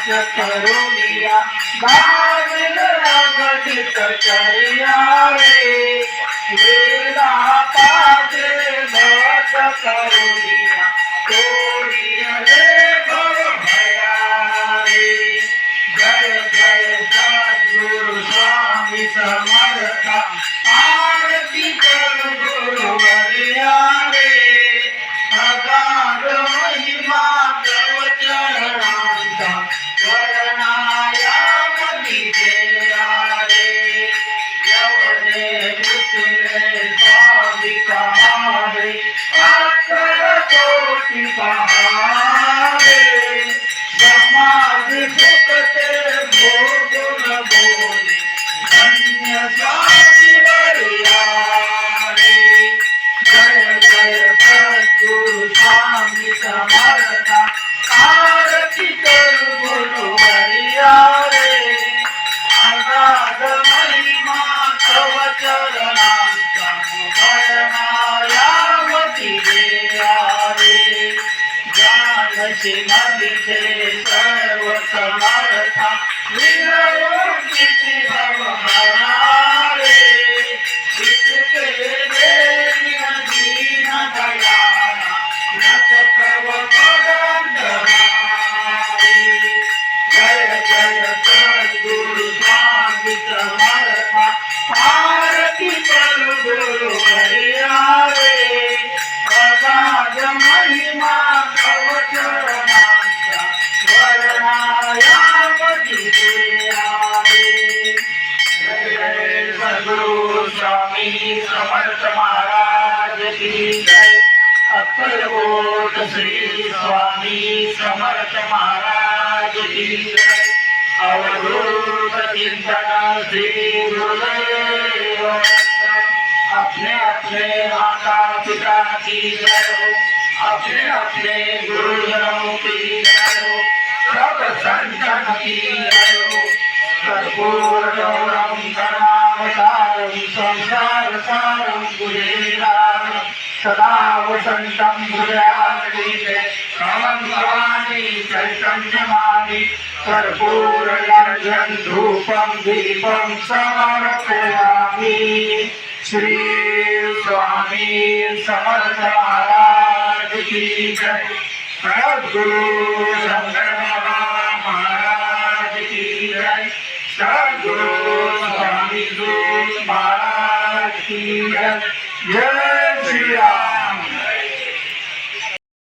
करुनिया गाविल अगणित करिया रे लीला पाजे भक्त करुनिया तोड़िया रे भव भया रे। जय जय सद्गुरु स्वामी समर्था आरती कर गुरुवरिया रे अगाध महिमा तव चरणांचा वर्णाया मती जया रे। यवने मुसले स्वामी कहारे अक्षर कोटि कहारे समाज सुखते भोग न बोले धन्य स्वामी वरिया रे। जय जय सद्गुरु स्वामी समर्था आरती कर गुरुवरिया रे अगाध महिमा तव चरणांचा वर्णाया मती जया रे। ज्ञानशी नदीचे सर्व समर्था विनय किती भवभरा रे शिकते देवी दीन दयाळा नत तव पदंतरा रे। जय जय सद्गुरु स्वामी समर्था आरती कर गुरुवरिया रे अगाध महिमा तव चरणांचा वर्णाया मती जया रे। जय सद्गुरु स्वामी समर्थ महाराज की जय। अक्कलकोट श्री स्वामी समर्थ महाराज की जय। अवधूत चिंतन श्री गुरुदेव अपने अपने माता पिता की जय हो अपने अपने गुरुजनों की जय हो सब संतन की जय हो। कर्पूर गौरम करुणावतारम संसार सारम गुरुनाम सदा वसंतम हृदयार्चिते नमः भवानी चैतन्यमानि कर्पूर गंधं धूपं दीपं समर्पयामि। श्री स्वामी समर्थ महाराज की जय। सद्गुरु शंकर महाराज की जय। सद्गुरु स्वामी महाराज की जय। जय श्री राम।